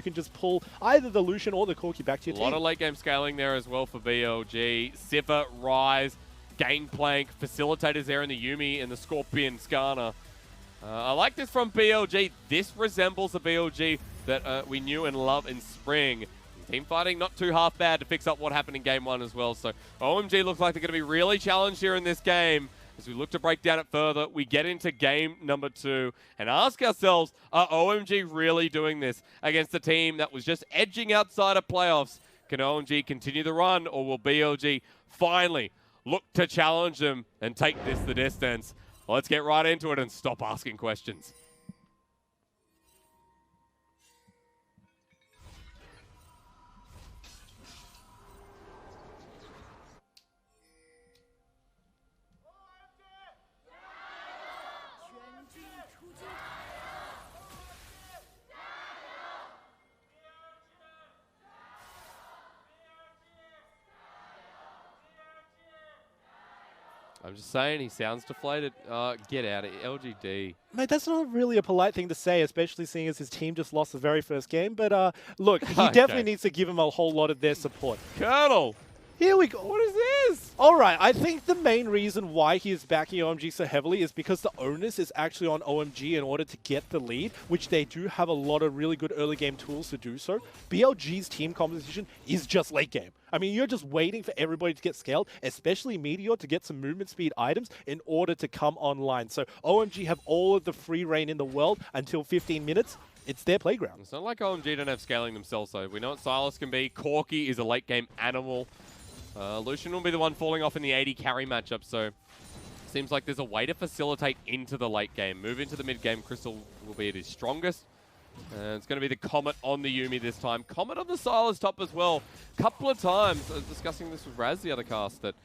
you can just pull either the Lucian or the Corki back to your team. A lot of late game scaling there as well for BLG. Sivir, Ryze, Gangplank, facilitators there in the Yuumi and the Scorpion Skarner. I like this from BLG. This resembles the BLG that we knew and love in spring. Team fighting not too half bad to fix up what happened in game 1 as well. So OMG looks like they're going to be really challenged here in this game. As we look to break down it further, we get into game number 2 and ask ourselves, are OMG really doing this against a team that was just edging outside of playoffs? Can OMG continue the run, or will BLG finally look to challenge them and take this the distance? Well, let's get right into it and stop asking questions. I'm just saying, he sounds deflated. Get out of here, LGD. Mate, that's not really a polite thing to say, especially seeing as his team just lost the very first game. But look, he definitely needs to give him a whole lot of their support. Colonel! Here we go. What is this? All right, I think the main reason why he is backing OMG so heavily is because the onus is actually on OMG in order to get the lead, which they do have a lot of really good early game tools to do so. BLG's team composition is just late game. I mean, you're just waiting for everybody to get scaled, especially Meteor, to get some movement speed items in order to come online. So OMG have all of the free reign in the world until 15 minutes. It's their playground. It's not like OMG don't have scaling themselves, though. We know what Sylas can be. Corki is a late game animal. Lucian will be the one falling off in the 80 carry matchup, so seems like there's a way to facilitate into the late game. Move into the mid game, Crystal will be at his strongest. It's going to be the Comet on the Yuumi this time. Comet on the Sylas top as well. Couple of times, I was discussing this with Raz the other cast, that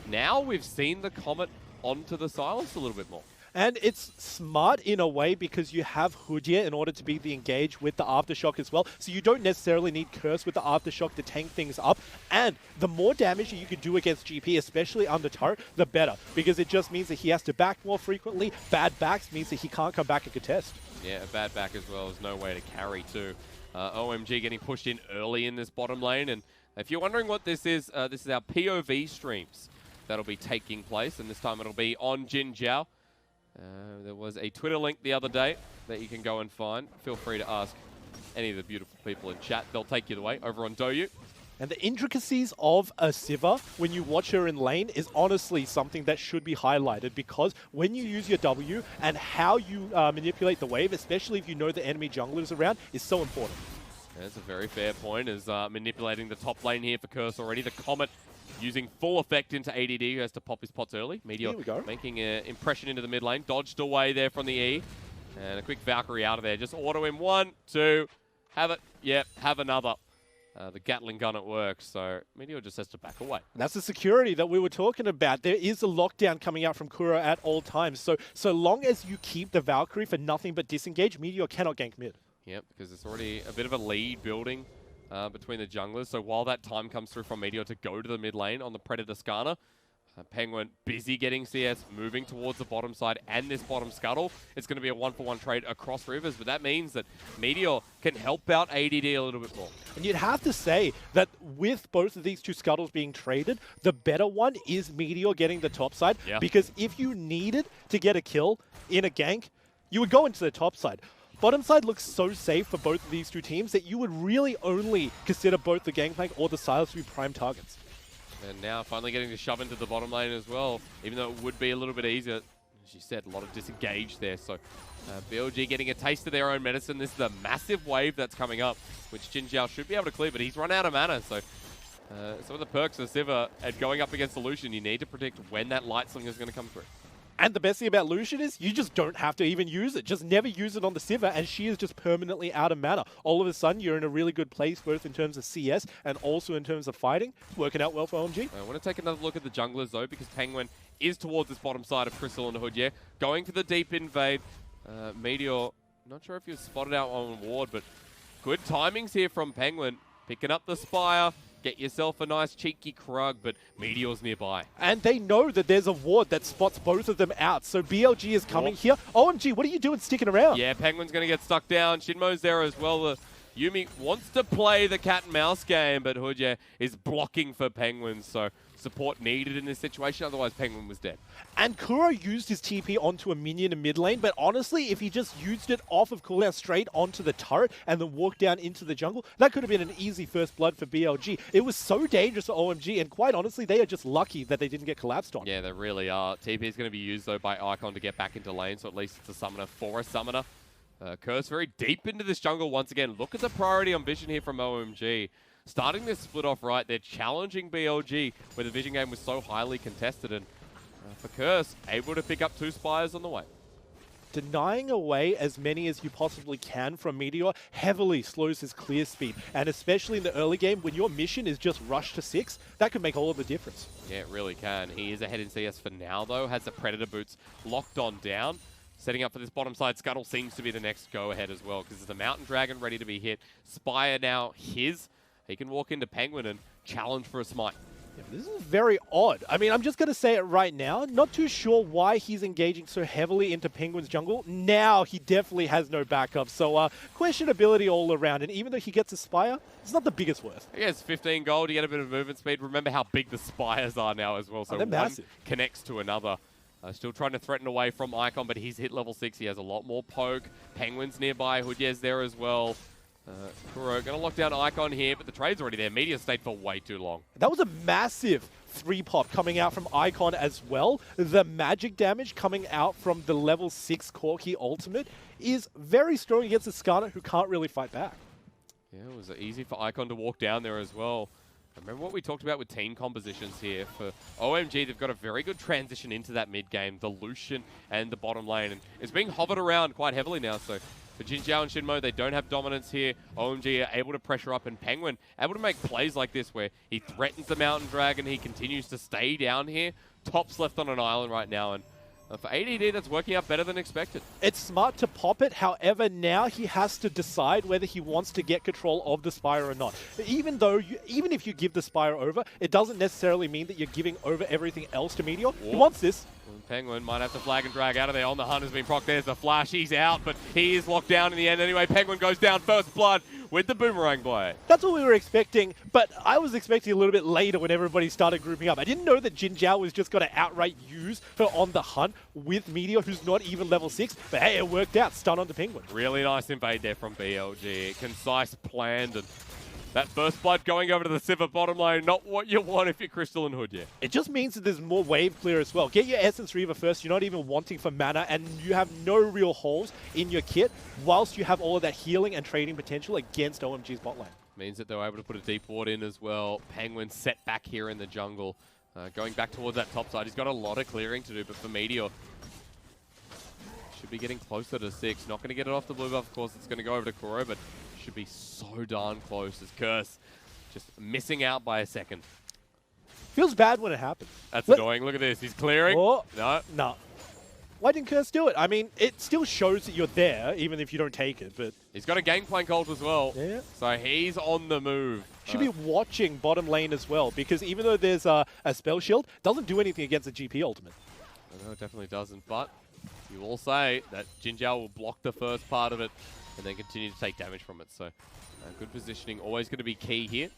now we've seen the Comet onto the Sylas a little bit more. And it's smart in a way because you have Hudie in order to be the engage with the Aftershock as well. So you don't necessarily need Curse with the Aftershock to tank things up. And the more damage you can do against GP, especially under turret, the better. Because it just means that he has to back more frequently. Bad backs means that he can't come back and contest. Yeah, a bad back as well. There's no way to carry too. OMG getting pushed in early in this bottom lane. And if you're wondering what this is our POV streams that'll be taking place. And this time it'll be on Jinjiao. There was a Twitter link the other day that you can go and find. Feel free to ask any of the beautiful people in chat. They'll take you the way over on Doyu. And the intricacies of a Sivir, when you watch her in lane, is honestly something that should be highlighted, because when you use your W and how you manipulate the wave, especially if you know the enemy junglers around, is so important. That's a very fair point, is manipulating the top lane here for Curse already. The Comet using full effect into ADD, who has to pop his pots early. Meteor making an impression into the mid lane. Dodged away there from the E. And a quick Valkyrie out of there. Just auto him. 1, 2. Have it. Yep, have another. The Gatling gun at work, so Meteor just has to back away. That's the security that we were talking about. There is a lockdown coming out from Kuro at all times. So long as you keep the Valkyrie for nothing but disengage, Meteor cannot gank mid. Yep, because it's already a bit of a lead building between the junglers. So while that time comes through from Meteor to go to the mid lane on the Predator Skarner, Penguin busy getting CS, moving towards the bottom side and this bottom scuttle. It's going to be a 1-for-1 trade across rivers, but that means that Meteor can help out ADD a little bit more. And you'd have to say that with both of these two scuttles being traded, the better one is Meteor getting the top side. Yeah. Because if you needed to get a kill in a gank, you would go into the top side. Bottom side looks so safe for both of these two teams that you would really only consider both the Gangplank or the Sylas to be prime targets. And now finally getting to shove into the bottom lane as well, even though it would be a little bit easier. As you said, a lot of disengage there. So BLG getting a taste of their own medicine. This is a massive wave that's coming up, which Jinjiao should be able to clear, but he's run out of mana. So some of the perks of Sivir and going up against the Lucian, you need to predict when that light sling is going to come through. And the best thing about Lucian is you just don't have to even use it. Just never use it on the Sivir, and she is just permanently out of mana. All of a sudden, you're in a really good place, both in terms of CS and also in terms of fighting. It's working out well for OMG. I want to take another look at the junglers, though, because Penguin is towards this bottom side of Crystal and Hudie. Going for the deep invade. Meteor, not sure if he was spotted out on ward, but good timings here from Penguin. Picking up the Spire. Get yourself a nice cheeky Krug, but Meteor's nearby. And they know that there's a ward that spots both of them out. So BLG is coming here. OMG, what are you doing sticking around? Yeah, Penguin's going to get stuck down. XinMo's there as well. Yuumi wants to play the cat and mouse game, but Hudie is blocking for Penguins, so support needed in this situation, otherwise Penguin was dead. And Kuro used his TP onto a minion in mid lane, but honestly, if he just used it off of cooldown straight onto the turret and then walked down into the jungle, that could have been an easy first blood for BLG. It was so dangerous for OMG, and quite honestly, they are just lucky that they didn't get collapsed on. Yeah, they really are. TP is going to be used, though, by Icon to get back into lane, so at least it's a summoner for a summoner. Curse very deep into this jungle once again. Look at the priority on vision here from OMG. Starting this split off right, they're challenging BLG, where the vision game was so highly contested, and for Curse, able to pick up 2 Spires on the way. Denying away as many as you possibly can from Meteor heavily slows his clear speed, and especially in the early game, when your mission is just rush to 6, that could make all of the difference. Yeah, it really can. He is ahead in CS for now, though, has the Predator boots locked on down. Setting up for this bottom side, Scuttle seems to be the next go-ahead as well, because there's a Mountain Dragon ready to be hit. Spire now his. He can walk into Penguin and challenge for a smite. Yeah, this is very odd. I mean, I'm just going to say it right now. Not too sure why he's engaging so heavily into Penguin's jungle. Now he definitely has no backup. So questionability all around. And even though he gets a Spire, it's not the biggest worth. He has 15 gold. You get a bit of movement speed. Remember how big the Spires are now as well. So they're one massive. Connects to another. Still trying to threaten away from Icon, but he's hit level 6. He has a lot more poke. Penguin's nearby. Hudie's there as well. Kuro going to lock down Icon here, but the trade's already there. Meteor stayed for way too long. That was a massive 3-pop coming out from Icon as well. The magic damage coming out from the level 6 Corki ultimate is very strong against the Skarner, who can't really fight back. Yeah, it was easy for Icon to walk down there as well. Remember what we talked about with team compositions here. For OMG, they've got a very good transition into that mid game, the Lucian and the bottom lane. And it's being hovered around quite heavily now, so for Jinjiao and XinMo, they don't have dominance here. OMG are able to pressure up, and Penguin able to make plays like this where he threatens the Mountain Dragon, he continues to stay down here. Top's left on an island right now, and for ADD, that's working out better than expected. It's smart to pop it. However, now he has to decide whether he wants to get control of the Spire or not. Even if you give the Spire over, it doesn't necessarily mean that you're giving over everything else to Meteor. He wants this. Penguin might have to flag and drag out of there. On the hunt has been proc. There's the flash. He's out, but he is locked down in the end anyway. Penguin goes down first blood with the boomerang play. That's what we were expecting, but I was expecting a little bit later when everybody started grouping up. I didn't know that Jinjiao was just going to outright use for On the Hunt with Meteor, who's not even level 6. But hey, it worked out. Stun onto Penguin. Really nice invade there from BLG. Concise, planned, and that first blood going over to the Sivir bottom lane, not what you want if you're Crystal and Hudie. It just means that there's more wave clear as well. Get your Essence Reaver first. You're not even wanting for mana, and you have no real holes in your kit, whilst you have all of that healing and trading potential against OMG's bot lane. Means that they were able to put a deep ward in as well. Penguin set back here in the jungle. Going back towards that top side. He's got a lot of clearing to do, but for Meteor, should be getting closer to 6. Not going to get it off the blue buff, of course. It's going to go over to Kuro, but should be so darn close as Curse just missing out by a second. Feels bad when it happens. That's annoying. Look at this. He's clearing. Oh, no. Why didn't Curse do it? I mean, it still shows that you're there, even if you don't take it, but... He's got a Gangplank ult as well. Yeah. So he's on the move. Should be watching bottom lane as well, because even though there's a spell shield, doesn't do anything against the GP ultimate. No, it definitely doesn't, but you will say that Jinjiao will block the first part of it and then continue to take damage from it. So good positioning, always going to be key here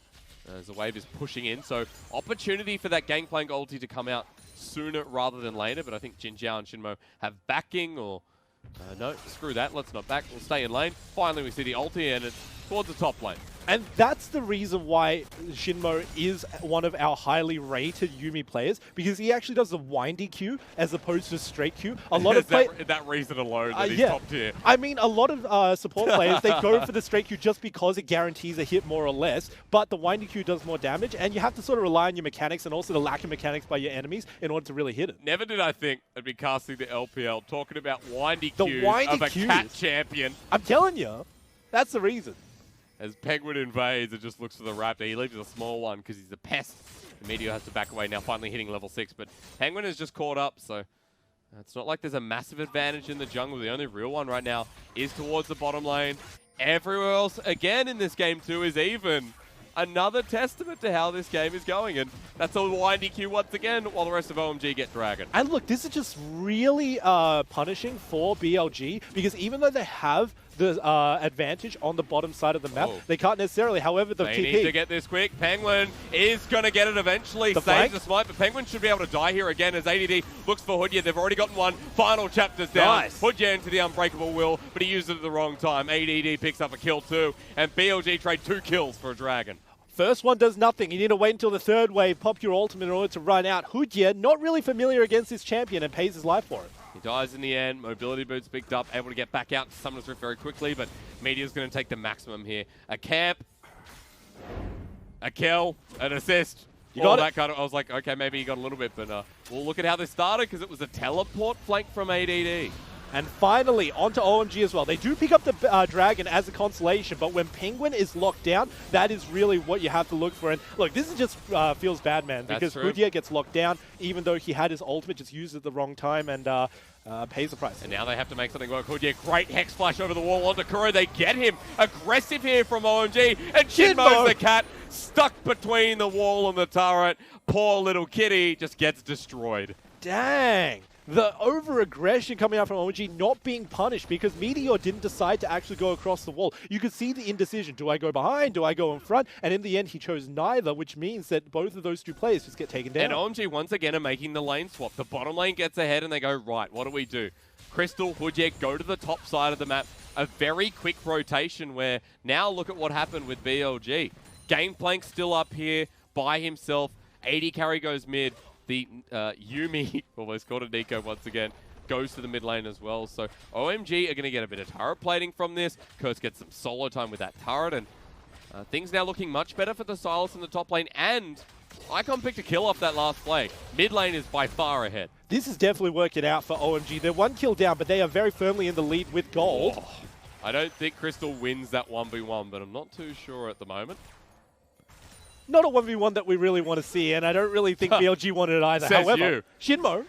as the wave is pushing in. So opportunity for that Gangplank ulti to come out sooner rather than later, but I think Jinjiao and XinMo have backing, or no, screw that, let's not back, we'll stay in lane. Finally we see the ulti and it's towards the top lane. And that's the reason why XinMo is one of our highly rated Yuumi players, because he actually does the windy Q as opposed to straight Q. A lot of that reason alone that he's top tier. I mean, a lot of support players, they go for the straight Q just because it guarantees a hit more or less, but the windy Q does more damage, and you have to sort of rely on your mechanics and also the lack of mechanics by your enemies in order to really hit it. Never did I think I'd be casting the LPL talking about windy Q of a cat champion. I'm telling you, that's the reason. As Penguin invades, it just looks for the Raptor. He leaves a small one because he's a pest. The Meteor has to back away now, finally hitting level 6. But Penguin is just caught up, so it's not like there's a massive advantage in the jungle. The only real one right now is towards the bottom lane. Everywhere else, again, in this game too, is even. Another testament to how this game is going. And that's a windy Q once again, while the rest of OMG get Dragon. And look, this is just really punishing for BLG, because even though they have the advantage on the bottom side of the map. Oh. They can't necessarily, however, the They TP. need to get this quick. Penguin is going to get it eventually. The Saves flank? the smite, but Penguin should be able to die here again as ADD looks for Hudie. They've already gotten one. Final chapter's down. Nice. Hudie into the unbreakable will, but he used it at the wrong time. ADD picks up a kill too, and BLG trade 2 kills for a dragon. First one does nothing. You need to wait until the third wave, pop your ultimate in order to run out. Hudie, not really familiar against this champion and pays his life for it. He dies in the end. Mobility boots picked up, able to get back out to Summoner's Rift very quickly, but Meteor's going to take the maximum here. A camp, a kill, an assist. You got that kind of. I was like, okay, maybe he got a little bit, but we'll look at how this started because it was a teleport flank from ADD. And finally, onto OMG as well. They do pick up the Dragon as a consolation, but when Penguin is locked down, that is really what you have to look for. And look, this is just feels bad, man, because Hudie gets locked down, even though he had his ultimate, just used it at the wrong time and pays the price. And now they have to make something work. Hudie, great Hex Flash over the wall onto Kuro. They get him. Aggressive here from OMG. And XinMo's the cat, stuck between the wall and the turret. Poor little kitty just gets destroyed. Dang. The over-aggression coming out from OMG not being punished because Meteor didn't decide to actually go across the wall. You could see the indecision. Do I go behind? Do I go in front? And in the end, he chose neither, which means that both of those two players just get taken down. And OMG once again are making the lane swap. The bottom lane gets ahead and they go, right, what do? Crystal, Hudie, go to the top side of the map. A very quick rotation where now look at what happened with BLG. Gangplank still up here by himself. 80 carry goes mid. The Yuumi, almost called a Nico once again, goes to the mid lane as well. So OMG are going to get a bit of turret plating from this. Curse gets some solo time with that turret. And things now looking much better for the Sylas in the top lane. And Icon picked a kill off that last play. Mid lane is by far ahead. This is definitely working out for OMG. They're 1 kill down, but they are very firmly in the lead with gold. Oh, I don't think Crystal wins that 1v1, but I'm not too sure at the moment. Not a 1v1 that we really want to see, and I don't really think BLG wanted it either. Says However, XinMo,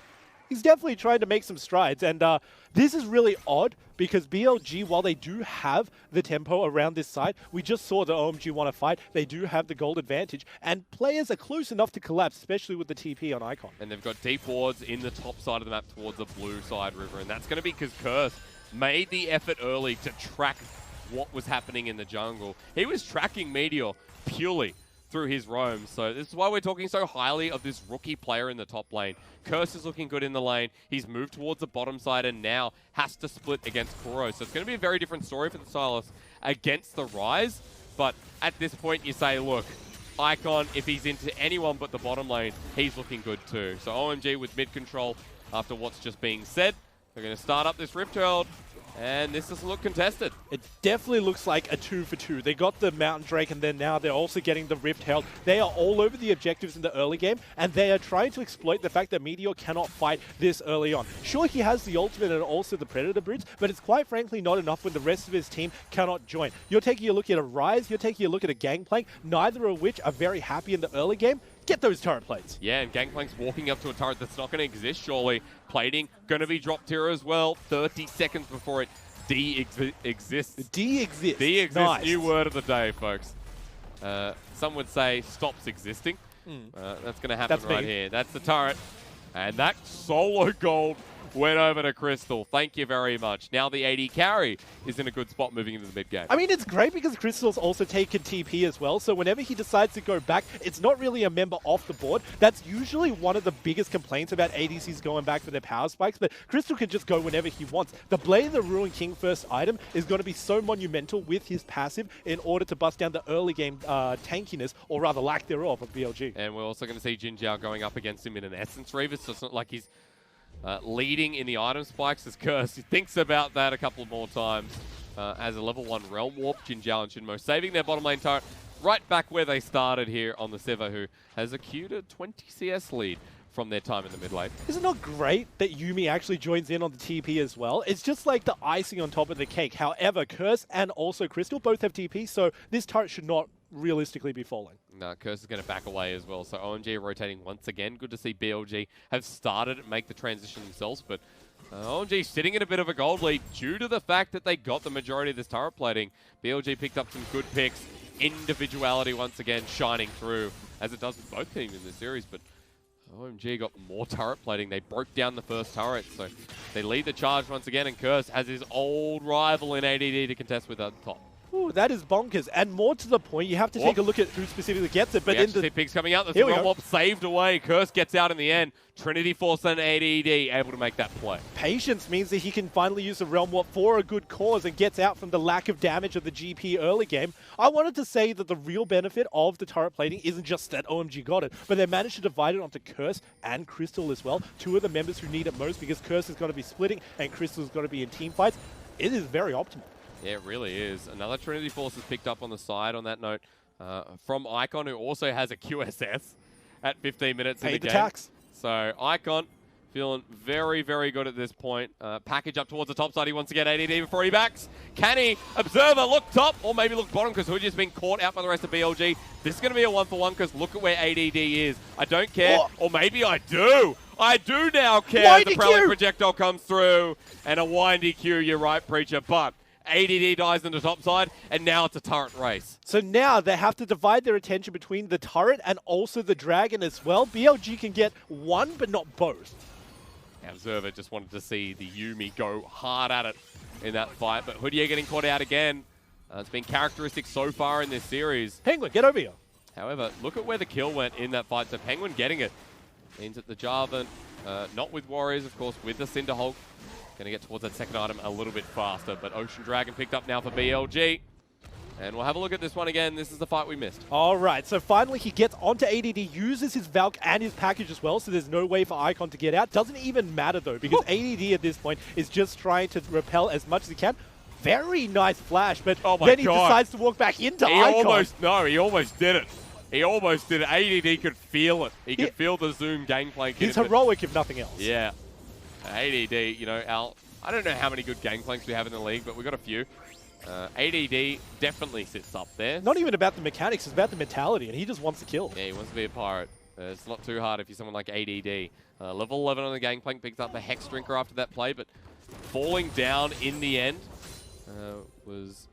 he's definitely trying to make some strides, and this is really odd because BLG, while they do have the tempo around this side, we just saw the OMG want to fight. They do have the gold advantage, and players are close enough to collapse, especially with the TP on Icon. And they've got deep wards in the top side of the map towards the blue side river, and that's going to be because Curse made the effort early to track what was happening in the jungle. He was tracking Meteor purely through his roams. So this is why we're talking so highly of this rookie player in the top lane. Curse is looking good in the lane. He's moved towards the bottom side and now has to split against Kuro. So it's going to be a very different story for the Sylas against the Ryze. But at this point you say, look, Icon, if he's into anyone but the bottom lane, he's looking good too. So OMG with mid control after what's just being said. They're going to start up this Rift Herald. And this doesn't look contested. It definitely looks like a 2 for 2. They got the Mountain Drake, and then now they're also getting the Rift Herald. They are all over the objectives in the early game, and they are trying to exploit the fact that Meteor cannot fight this early on. Sure, he has the ultimate and also the Predator Boots, but it's quite frankly not enough when the rest of his team cannot join. You're taking a look at a Ryze, you're taking a look at a Gangplank, neither of which are very happy in the early game. Get those turret plates. Yeah, and Gangplank's walking up to a turret that's not going to exist, surely. Plating going to be dropped here as well. 30 seconds before it exists. De-exists. De-exists. Nice. New word of the day, folks. Some would say stops existing. That's going to happen right here. That's the turret. And that solo gold went over to Crystal. Thank you very much. Now the 80 carry is in a good spot moving into the mid game. I mean, it's great because Crystal's also taken TP as well, so whenever he decides to go back, it's not really a member off the board. That's usually one of the biggest complaints about ADCs going back for their power spikes, but Crystal can just go whenever he wants. The Blade of the Ruined King first item is going to be so monumental with his passive in order to bust down the early game tankiness, or rather lack thereof, of BLG. And we're also going to see Jinjiao going up against him in an Essence Reaver, so it's not like he's leading in the item spikes as Curse. He thinks about that a couple more times as a level 1 Realm Warp. Jinjiao and XinMo saving their bottom lane turret right back where they started here on the Sivir, who has acquired a 20 CS lead from their time in the mid lane. Is it not great that Yuumi actually joins in on the TP as well? It's just like the icing on top of the cake. However, Curse and also Crystal both have TP, so this turret should not realistically be falling. No, Curse is going to back away as well. So OMG rotating once again. Good to see BLG have started to make the transition themselves, but OMG sitting in a bit of a gold lead due to the fact that they got the majority of this turret plating. BLG picked up some good picks. Individuality once again shining through, as it does with both teams in this series, but OMG got more turret plating. They broke down the first turret, so they lead the charge once again, and Curse has his old rival in ADD to contest with at the top. Ooh, that is bonkers. And more to the point, you have to take a look at who specifically gets it. But then the pigs coming out. The Realm Warp saved away. Curse gets out in the end. Trinity Force and ADD able to make that play. Patience means that he can finally use the Realm Warp for a good cause and gets out from the lack of damage of the GP early game. I wanted to say that the real benefit of the turret plating isn't just that OMG got it, but they managed to divide it onto Curse and Crystal as well. Two of the members who need it most, because Curse is going to be splitting and Crystal is going to be in team fights. It is very optimal. Yeah, it really is. Another Trinity Force is picked up on the side on that note from Icon, who also has a QSS at 15 minutes in the game. Tax. So Icon feeling very, very good at this point. Package up towards the top side. He wants to get ADD before he backs. Can he? Observer, look top, or maybe look bottom, because Hudie's been caught out by the rest of BLG. This is going to be a 1-for-1, because look at where ADD is. I don't care, or maybe I do. I do now care. The Prowling projectile comes through, and a windy Q, you're right, Preacher, but ADD dies on the top side, and now it's a turret race. So now they have to divide their attention between the turret and also the dragon as well. BLG can get one, but not both. Observer just wanted to see the Yuumi go hard at it in that fight, but Hudie getting caught out again. It's been characteristic so far in this series. Penguin, get over here. However, look at where the kill went in that fight. So Penguin getting it means that the Jarvan, not with Warriors, of course, with the Cinderhulk, going to get towards that second item a little bit faster, but Ocean Dragon picked up now for BLG. And we'll have a look at this one again. This is the fight we missed. All right, so finally he gets onto ADD, uses his Valk and his package as well, so there's no way for Icon to get out. Doesn't even matter, though, because ADD at this point is just trying to repel as much as he can. Very nice flash, but then he decides to walk back into Icon. He almost did it. He almost did it. ADD could feel it. He could feel the Zoom Gangplank. He's heroic, if nothing else. Yeah. ADD, you know, I don't know how many good Gangplanks we have in the league, but we've got a few. ADD definitely sits up there. Not even about the mechanics, it's about the mentality, and he just wants to kill. Yeah, he wants to be a pirate. It's not too hard if you're someone like ADD. Level 11 on the Gangplank, picks up the Hex Drinker after that play, but falling down in the end was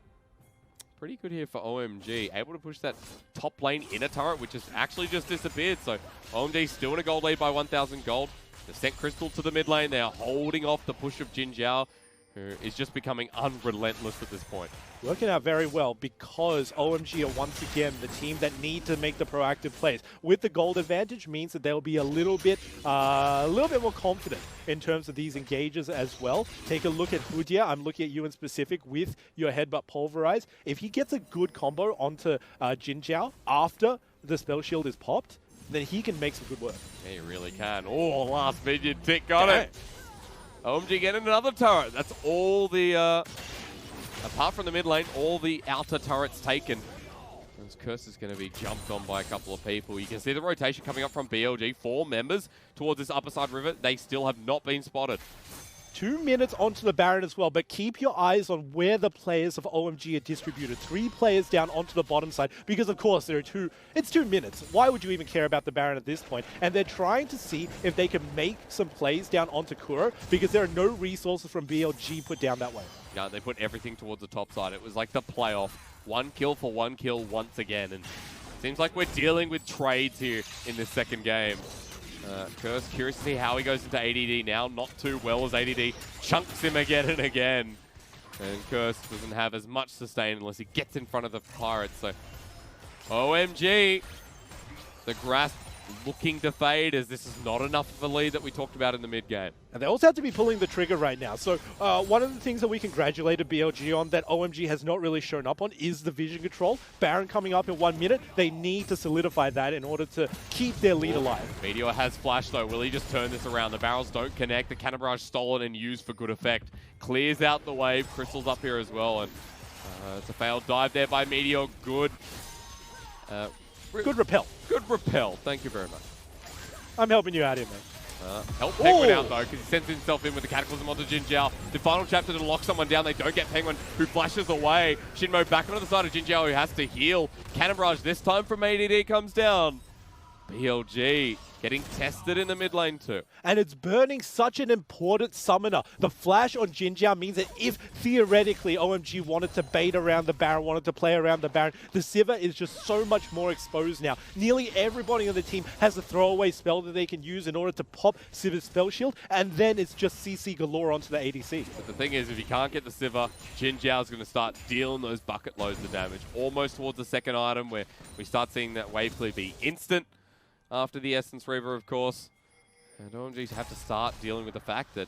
pretty good here for OMG. Able to push that top lane inner turret, which has actually just disappeared. So OMG still in a gold lead by 1,000 gold. They've sent Crystal to the mid lane. They are holding off the push of Jinjiao, who is just becoming unrelentless at this point. Working out very well, because OMG are once again the team that need to make the proactive plays. With the gold advantage means that they'll be a little bit more confident in terms of these engages as well. Take a look at Hudie. I'm looking at you in specific with your Headbutt Pulverize. If he gets a good combo onto Jinjiao after the spell shield is popped, then he can make some good work. Yeah, he really can. Oh, last minion tick got it. OMG getting another turret. That's all the, apart from the mid lane, all the outer turrets taken. This Curse is going to be jumped on by a couple of people. You can see the rotation coming up from BLG. 4 members towards this upper side river. They still have not been spotted. 2 minutes onto the Baron as well, but keep your eyes on where the players of OMG are distributed. 3 players down onto the bottom side, because of course there are it's 2 minutes. Why would you even care about the Baron at this point? And they're trying to see if they can make some plays down onto Kuro, because there are no resources from BLG put down that way. Yeah, they put everything towards the top side. It was like the playoff. 1 kill for 1 kill once again, and it seems like we're dealing with trades here in this second game. Curse, curious to see how he goes into ADD now. Not too well as ADD chunks him again and again. And Curse doesn't have as much sustain unless he gets in front of the Pirates. So, OMG, the grasp looking to fade, as this is not enough of a lead that we talked about in the mid-game. And they also have to be pulling the trigger right now. So one of the things that we congratulated BLG on that OMG has not really shown up on is the vision control. Baron coming up in 1 minute. They need to solidify that in order to keep their lead alive. Meteor has flash though. Will he just turn this around? The barrels don't connect. The cannon barrage stolen and used for good effect. Clears out the wave. Crystal's up here as well. And it's a failed dive there by Meteor. Good. Good repel. Good repel. Thank you very much. I'm helping you out here, man. Help Penguin out, though, because he sends himself in with the Cataclysm onto Jinjiao. The final chapter to lock someone down. They don't get Penguin, who flashes away. XinMo back onto the side of Jinjiao, who has to heal. Cannon barrage this time from ADD comes down. BLG getting tested in the mid lane too. And it's burning such an important summoner. The flash on Jinjiao means that if theoretically OMG wanted to bait around the Baron, wanted to play around the Baron, the Sivir is just so much more exposed now. Nearly everybody on the team has a throwaway spell that they can use in order to pop Sivir's spell shield, and then it's just CC galore onto the ADC. But the thing is, if you can't get the Sivir, Jinjiao's going to start dealing those bucket loads of damage, almost towards the second item where we start seeing that wave clear be instant after the Essence Reaver, of course. And OMG have to start dealing with the fact that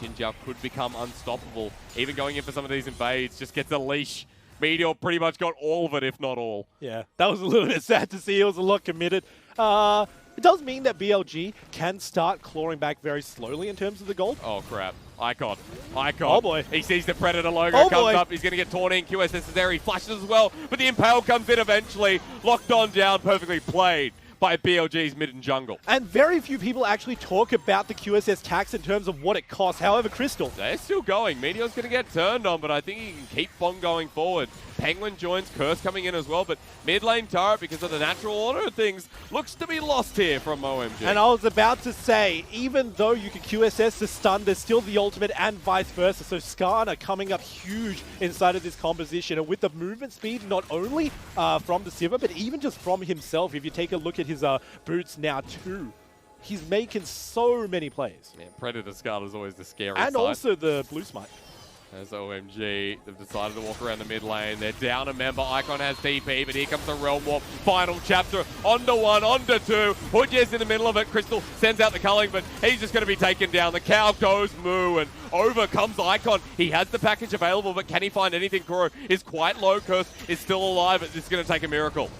Jinjiao could become unstoppable. Even going in for some of these invades, just gets a leash. Meteor pretty much got all of it, if not all. Yeah, that was a little bit sad to see. It was a lot committed. It does mean that BLG can start clawing back very slowly in terms of the gold. Oh, crap. Icon. Oh, boy. He sees the Predator logo, comes up. He's going to get torn in. QSS is there. He flashes as well. But the Impale comes in eventually. Locked on down. Perfectly played by BLG's mid and jungle. And very few people actually talk about the QSS tax in terms of what it costs. However, Crystal, they're still going. Meteor's going to get turned on, but I think he can keep on going forward. Penguin joins, Curse coming in as well, but mid lane turret, because of the natural order of things, looks to be lost here from OMG. And I was about to say, even though you can QSS the stun, there's still the ultimate and vice versa. So Skarner coming up huge inside of this composition. And with the movement speed, not only from the Sivir, but even just from himself, if you take a look at his boots now too, he's making so many plays. Yeah, Predator Skarner is always the scary and side. Also the blue smite. As OMG, they've decided to walk around the mid lane. They're down a member. Icon has TP, but here comes the Realm Warp. Final chapter. Onto one, onto two. Hudie's in the middle of it. Crystal sends out the culling, but he's just going to be taken down. The cow goes moo, and over comes Icon. He has the package available, but can he find anything? Kuro is quite low. Curse is still alive. It's going to take a miracle.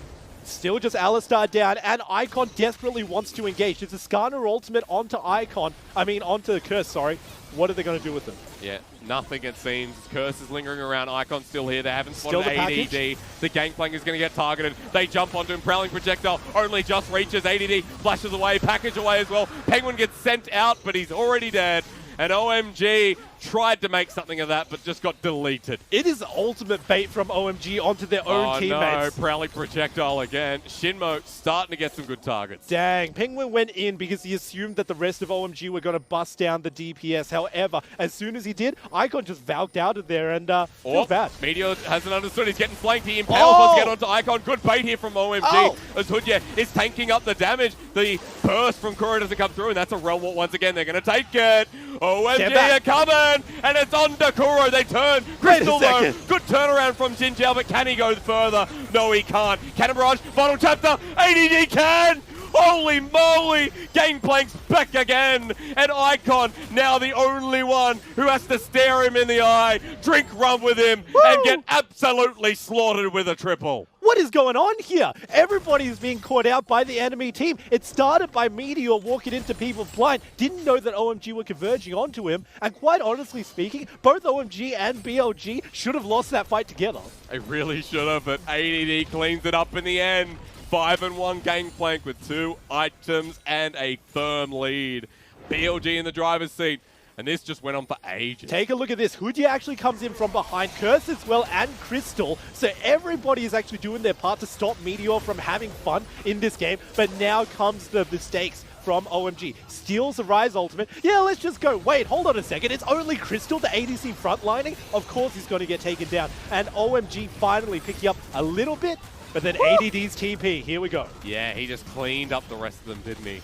Still just Alistar down, and Icon desperately wants to engage. It's a Skarner ultimate onto onto Curse, sorry. What are they going to do with them? Yeah, nothing it seems. Curse is lingering around. Icon's still here. They haven't spotted ADD. The Gangplank is going to get targeted. They jump onto him. Prowling projectile only just reaches. ADD flashes away. Package away as well. Penguin gets sent out, but he's already dead. And OMG tried to make something of that, but just got deleted. It is ultimate bait from OMG onto their own teammates. No, Prowling projectile again. XinMo starting to get some good targets. Dang, Penguin went in because he assumed that the rest of OMG were going to bust down the DPS. However, as soon as he did, Icon just valked out of there and feels bad. Meteor hasn't understood. He's getting flanked. He impales to get onto Icon. Good bait here from OMG. As Hudie is tanking up the damage. The burst from Kuro doesn't come through, and that's a Realm Walk once again. They're going to take it. OMG are coming, and it's on to Kuro. They turn. Crystal though, good turnaround from Jinjiao, but can he go further? No, he can't. Cannon Barrage, final chapter. ADD can. Holy moly! Gangplank's back again, and Icon now the only one who has to stare him in the eye, drink rum with him, and get absolutely slaughtered with a triple. What is going on here? Everybody is being caught out by the enemy team. It started by Meteor walking into people blind. Didn't know that OMG were converging onto him. And quite honestly speaking, both OMG and BLG should have lost that fight together. They really should have, but ADD cleans it up in the end. 5-1 Gangplank with 2 items and a firm lead. BLG in the driver's seat. And this just went on for ages. Take a look at this. Hudie actually comes in from behind. Curse as well, and Crystal. So everybody is actually doing their part to stop Meteor from having fun in this game. But now comes the mistakes from OMG. Steals the Ryze ultimate. Yeah, let's just go. Wait, hold on a second. It's only Crystal, the ADC frontlining. Of course he's going to get taken down. And OMG finally picking up a little bit. But then ADD's TP. Here we go. Yeah, he just cleaned up the rest of them, didn't he?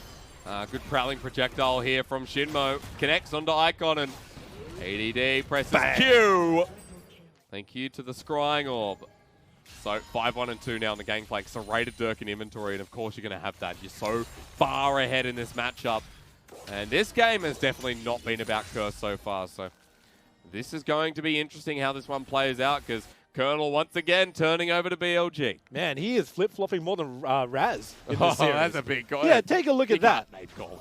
Good prowling projectile here from XinMo. Connects onto Icon, and ADD presses Q. Thank you to the Scrying Orb. So 5-1 and 2 now in the Gangplank. Serrated Dirk in inventory, and of course you're going to have that. You're so far ahead in this matchup. And this game has definitely not been about Curse so far. So this is going to be interesting how this one plays out, because Colonel once again turning over to BLG. Man, he is flip-flopping more than Raz in this series. That's a big goal. Yeah, take a look at that. Goal.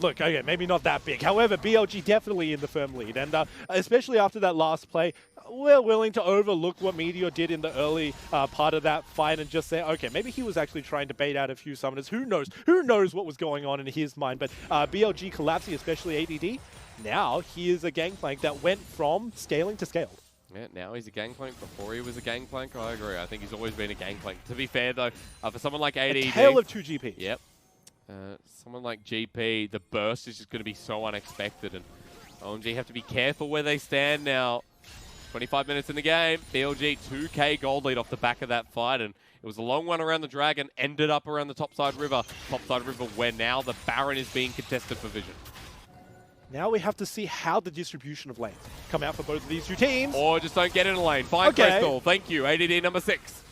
Look, okay, maybe not that big. However, BLG definitely in the firm lead. And especially after that last play, we're willing to overlook what Meteor did in the early part of that fight and just say, okay, maybe he was actually trying to bait out a few summoners. Who knows? Who knows what was going on in his mind? But BLG collapsing, especially ADD, now he is a Gangplank that went from scaling to scaled. Yeah, now he's a Gangplank. Before he was a Gangplank, I agree. I think he's always been a Gangplank. To be fair, though, for someone like ADD... A tale of 2 GP. Yep. Someone like GP, the burst is just going to be so unexpected, and OMG have to be careful where they stand now. 25 minutes in the game, BLG 2k gold lead off the back of that fight, and it was a long one around the Dragon, ended up around the topside river. Topside river where now the Baron is being contested for vision. Now we have to see how the distribution of lanes come out for both of these two teams. Or just don't get in a lane. Fine Crystal, thank you, ADD number 6.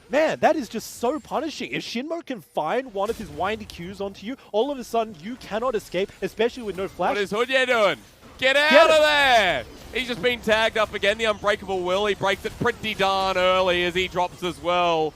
Man, that is just so punishing. If XinMo can find one of his windy Qs onto you, all of a sudden you cannot escape, especially with no flash. What is Hudie doing? Get out of there! He's just been tagged up again, the Unbreakable Will. He breaks it pretty darn early as he drops as well.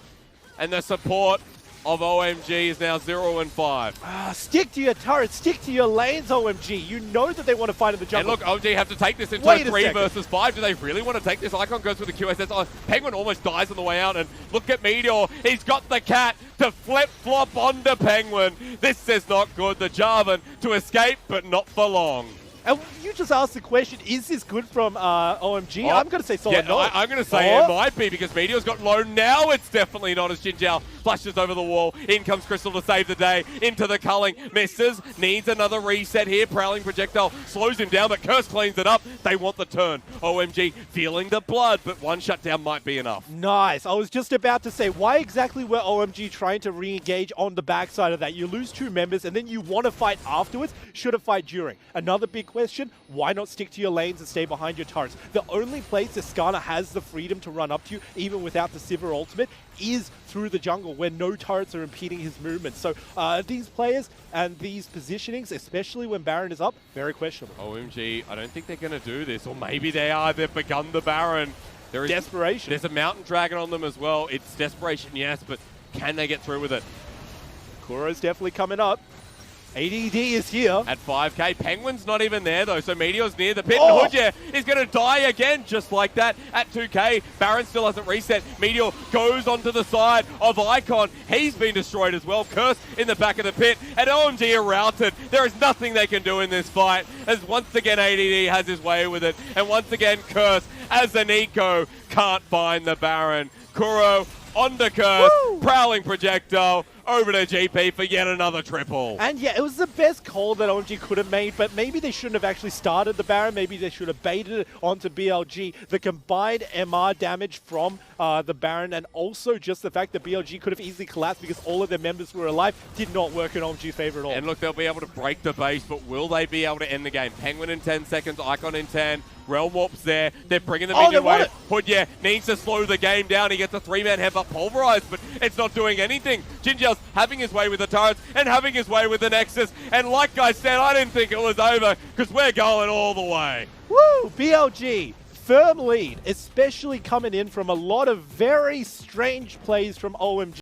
And the support of OMG is now 0 and 5. Stick to your turrets, stick to your lanes, OMG. You know that they want to fight in the jungle. And look, OMG have to take this into a 3 versus 5. Do they really want to take this? Icon goes with the QSS. Oh, Penguin almost dies on the way out. And look at Meteor. He's got the cat to flip-flop onto Penguin. This is not good. The Jarvan to escape, but not for long. And you just asked the question, is this good from OMG? I'm going to say solid no. I'm going to say it might be because Meteor's got low. Now it's definitely not as Jinjiao flashes over the wall. In comes Crystal to save the day. Into the culling. Misses. Needs another reset here. Prowling projectile slows him down, but Curse cleans it up. They want the turn. OMG feeling the blood, but one shutdown might be enough. Nice. I was just about to say, why exactly were OMG trying to re-engage on the backside of that? You lose 2 members and then you want to fight afterwards. Should have fight during. Another big question, why not stick to your lanes and stay behind your turrets? The only place that Skarner has the freedom to run up to you, even without the Sivir ultimate, is through the jungle where no turrets are impeding his movement. So these players and these positionings, especially when Baron is up, very questionable. OMG, I don't think they're going to do this, or maybe they are. They've begun the Baron. There is desperation. There's a Mountain Dragon on them as well. It's desperation, yes, but can they get through with it? Kuro's definitely coming up. ADD is here. At 5k. Penguin's not even there, though, so Meteor's near the pit. Oh! And Hudie is going to die again, just like that. At 2k, Baron still hasn't reset. Meteor goes onto the side of Icon. He's been destroyed as well. Curse in the back of the pit. And OMG are routed. There is nothing they can do in this fight, as once again ADD has his way with it. And once again, Curse, as an eco, can't find the Baron. Kuro onto Curse. Woo! Prowling projectile. Over to GP for yet another triple. And yeah, it was the best call that OMG could have made, but maybe they shouldn't have actually started the Baron. Maybe they should have baited it onto BLG. The combined MR damage from the Baron, and also just the fact that BLG could have easily collapsed because all of their members were alive, did not work in OMG's favor at all. And look, they'll be able to break the base, but will they be able to end the game? Penguin in 10 seconds, Icon in 10. Realm Warp's there. They're bringing the minion wave. Hudie needs to slow the game down. He gets a 3-man headbutt pulverized, but it's not doing anything. Jinjiao's having his way with the turrets and having his way with the Nexus. And like I said, I didn't think it was over because we're going all the way. Woo! BLG, firm lead, especially coming in from a lot of very strange plays from OMG.